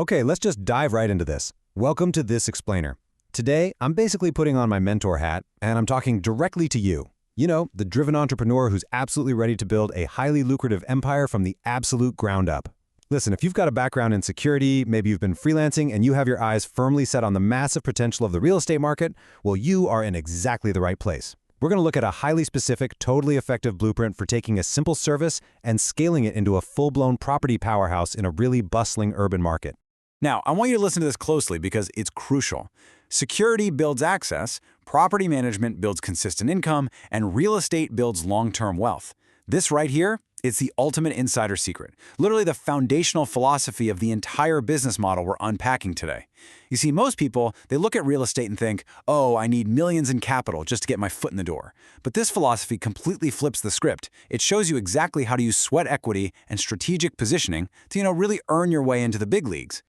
Okay, let's just dive right into this. Welcome to This Explainer. Today, I'm basically putting on my mentor hat, and I'm talking directly to you. You know, the driven entrepreneur who's absolutely ready to build a highly lucrative empire from the absolute ground up. Listen, if you've got a background in security, maybe you've been freelancing, and you have your eyes firmly set on the massive potential of the real estate market, well, you are in exactly the right place. We're going to look at a highly specific, totally effective blueprint for taking a simple service and scaling it into a full-blown property powerhouse in a really bustling urban market. Now, I want you to listen to this closely because it's crucial. Security builds access, property management builds consistent income, and real estate builds long-term wealth. This right here, it's the ultimate insider secret, literally the foundational philosophy of the entire business model we're unpacking today. You see, most people, they look at real estate and think, oh, I need millions in capital just to get my foot in the door. But this philosophy completely flips the script. It shows you exactly how to use sweat equity and strategic positioning to, really earn your way into the big leagues.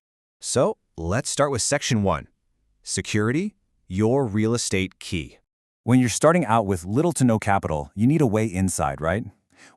So, let's start with Section 1. Security, your real estate key. When you're starting out with little to no capital, you need a way inside, right?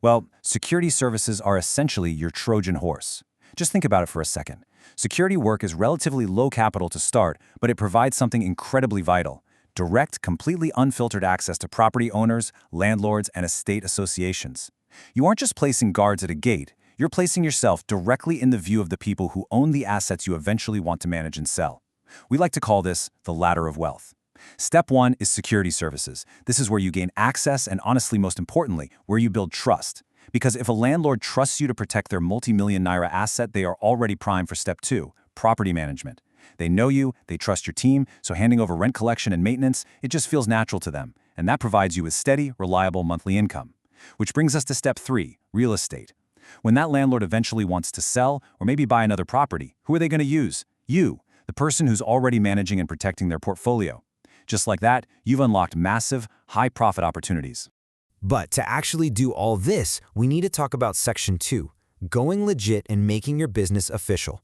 Well, security services are essentially your Trojan horse. Just think about it for a second. Security work is relatively low capital to start, but it provides something incredibly vital: direct, completely unfiltered access to property owners, landlords, and estate associations. You aren't just placing guards at a gate. You're placing yourself directly in the view of the people who own the assets you eventually want to manage and sell. We like to call this the ladder of wealth. Step 1 is security services. This is where you gain access and, honestly, most importantly, where you build trust. Because if a landlord trusts you to protect their multi-million naira asset, they are already primed for Step 2, property management. They know you, they trust your team, so handing over rent collection and maintenance, it just feels natural to them. And that provides you with steady, reliable monthly income. Which brings us to Step 3, real estate. When that landlord eventually wants to sell or maybe buy another property, who are they going to use? You, the person who's already managing and protecting their portfolio. Just like that, you've unlocked massive, high-profit opportunities. But to actually do all this, we need to talk about Section 2, going legit and making your business official.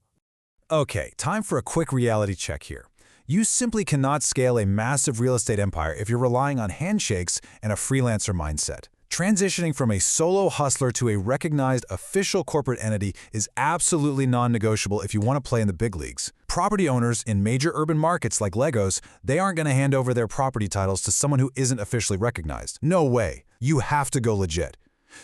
Okay, time for a quick reality check here. You simply cannot scale a massive real estate empire if you're relying on handshakes and a freelancer mindset. Transitioning from a solo hustler to a recognized official corporate entity is absolutely non-negotiable if you want to play in the big leagues. Property owners in major urban markets like Legos, they aren't going to hand over their property titles to someone who isn't officially recognized. No way. You have to go legit.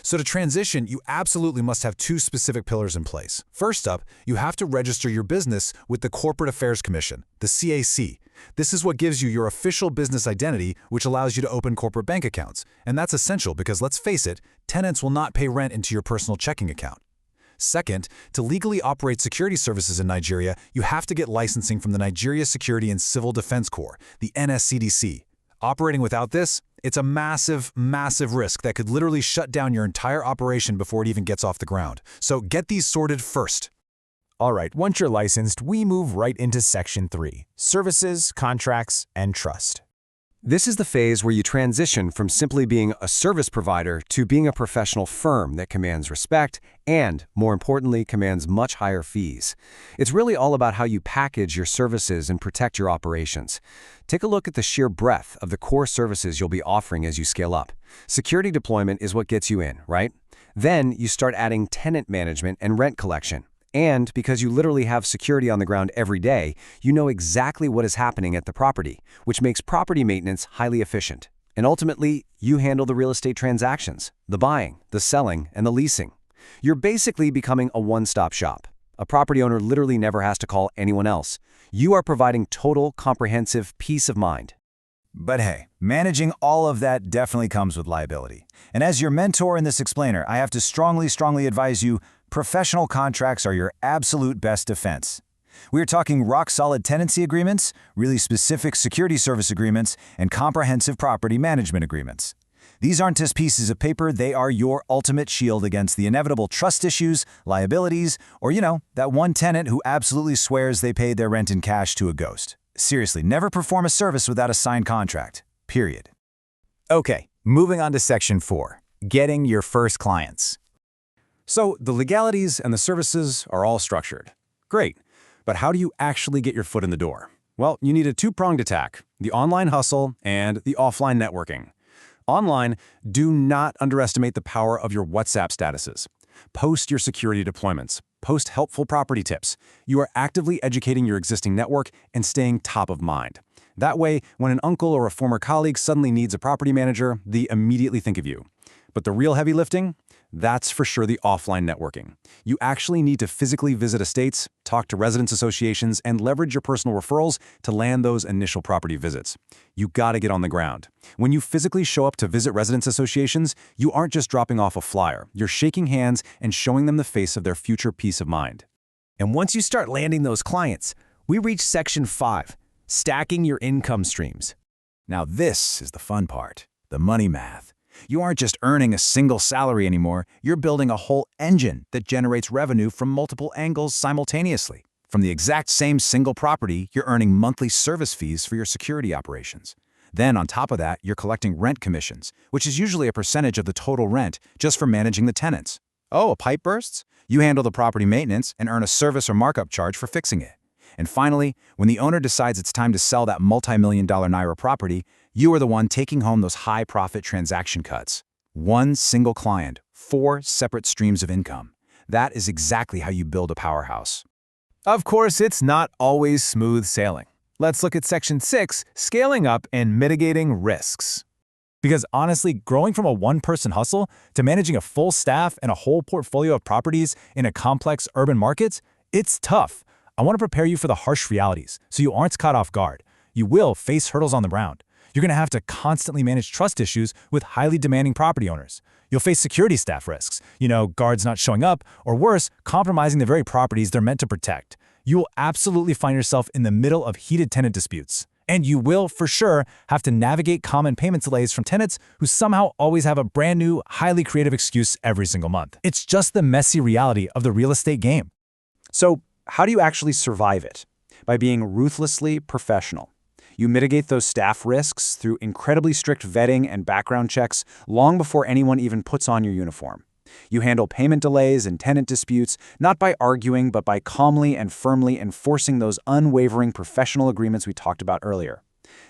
So to transition, you absolutely must have two specific pillars in place. First up, you have to register your business with the Corporate Affairs Commission, the CAC. This is what gives you your official business identity, which allows you to open corporate bank accounts. And that's essential because, let's face it, tenants will not pay rent into your personal checking account. Second, to legally operate security services in Nigeria, you have to get licensing from the Nigeria Security and Civil Defense Corps, the NSCDC. Operating without this, it's a massive, massive risk that could literally shut down your entire operation before it even gets off the ground. So get these sorted first. All right, once you're licensed, we move right into Section 3, services, contracts, and trust. This is the phase where you transition from simply being a service provider to being a professional firm that commands respect and, more importantly, commands much higher fees. It's really all about how you package your services and protect your operations. Take a look at the sheer breadth of the core services you'll be offering as you scale up. Security deployment is what gets you in, right? Then you start adding tenant management and rent collection. And because you literally have security on the ground every day, you know exactly what is happening at the property, which makes property maintenance highly efficient. And ultimately, you handle the real estate transactions, the buying, the selling, and the leasing. You're basically becoming a one-stop shop. A property owner literally never has to call anyone else. You are providing total, comprehensive peace of mind. But hey, managing all of that definitely comes with liability. And as your mentor in this explainer, I have to strongly advise you, professional contracts are your absolute best defense. We are talking rock-solid tenancy agreements, really specific security service agreements, and comprehensive property management agreements. These aren't just pieces of paper, they are your ultimate shield against the inevitable trust issues, liabilities, or, that one tenant who absolutely swears they paid their rent in cash to a ghost. Seriously, never perform a service without a signed contract. Period. Okay, moving on to Section 4, getting your first clients. So the legalities and the services are all structured. Great, but how do you actually get your foot in the door? Well, you need a two-pronged attack, the online hustle and the offline networking. Online, do not underestimate the power of your WhatsApp statuses. Post your security deployments. post helpful property tips. You are actively educating your existing network and staying top of mind. That way, when an uncle or a former colleague suddenly needs a property manager, they immediately think of you. But the real heavy lifting? That's for sure the offline networking. You actually need to physically visit estates, talk to residents associations, and leverage your personal referrals to land those initial property visits. You gotta get on the ground. When you physically show up to visit residents associations, you aren't just dropping off a flyer. You're shaking hands and showing them the face of their future peace of mind. And once you start landing those clients, we reach Section 5, stacking your income streams. Now this is the fun part, the money math. You aren't just earning a single salary anymore, you're building a whole engine that generates revenue from multiple angles simultaneously. From the exact same single property, you're earning monthly service fees for your security operations. Then on top of that, you're collecting rent commissions, which is usually a percentage of the total rent just for managing the tenants. Oh, a pipe bursts? You handle the property maintenance and earn a service or markup charge for fixing it. And finally, when the owner decides it's time to sell that multi-million-dollar Naira property, you are the one taking home those high-profit transaction cuts. One single client, 4 separate streams of income. That is exactly how you build a powerhouse. Of course, it's not always smooth sailing. Let's look at Section 6, scaling up and mitigating risks. Because honestly, growing from a one-person hustle to managing a full staff and a whole portfolio of properties in a complex urban market, it's tough. I want to prepare you for the harsh realities so you aren't caught off guard. You will face hurdles on the ground. You're going to have to constantly manage trust issues with highly demanding property owners. You'll face security staff risks, guards not showing up, or worse, compromising the very properties they're meant to protect. You will absolutely find yourself in the middle of heated tenant disputes. And you will, for sure, have to navigate common payment delays from tenants who somehow always have a brand new, highly creative excuse every single month. It's just the messy reality of the real estate game. So, how do you actually survive it? By being ruthlessly professional. You mitigate those staff risks through incredibly strict vetting and background checks long before anyone even puts on your uniform. You handle payment delays and tenant disputes not by arguing but by calmly and firmly enforcing those unwavering professional agreements we talked about earlier.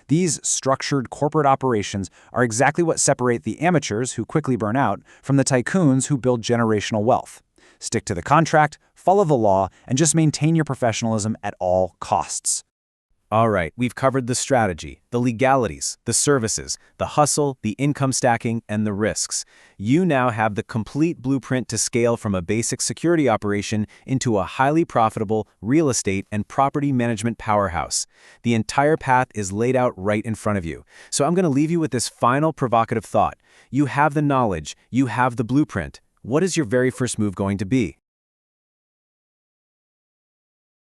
These structured corporate operations are exactly what separate the amateurs who quickly burn out from the tycoons who build generational wealth. Stick to the contract, follow the law, and just maintain your professionalism at all costs. All right, we've covered the strategy, the legalities, the services, the hustle, the income stacking, and the risks. You now have the complete blueprint to scale from a basic security operation into a highly profitable real estate and property management powerhouse. The entire path is laid out right in front of you. So I'm going to leave you with this final provocative thought. You have the knowledge, you have the blueprint. What is your very first move going to be?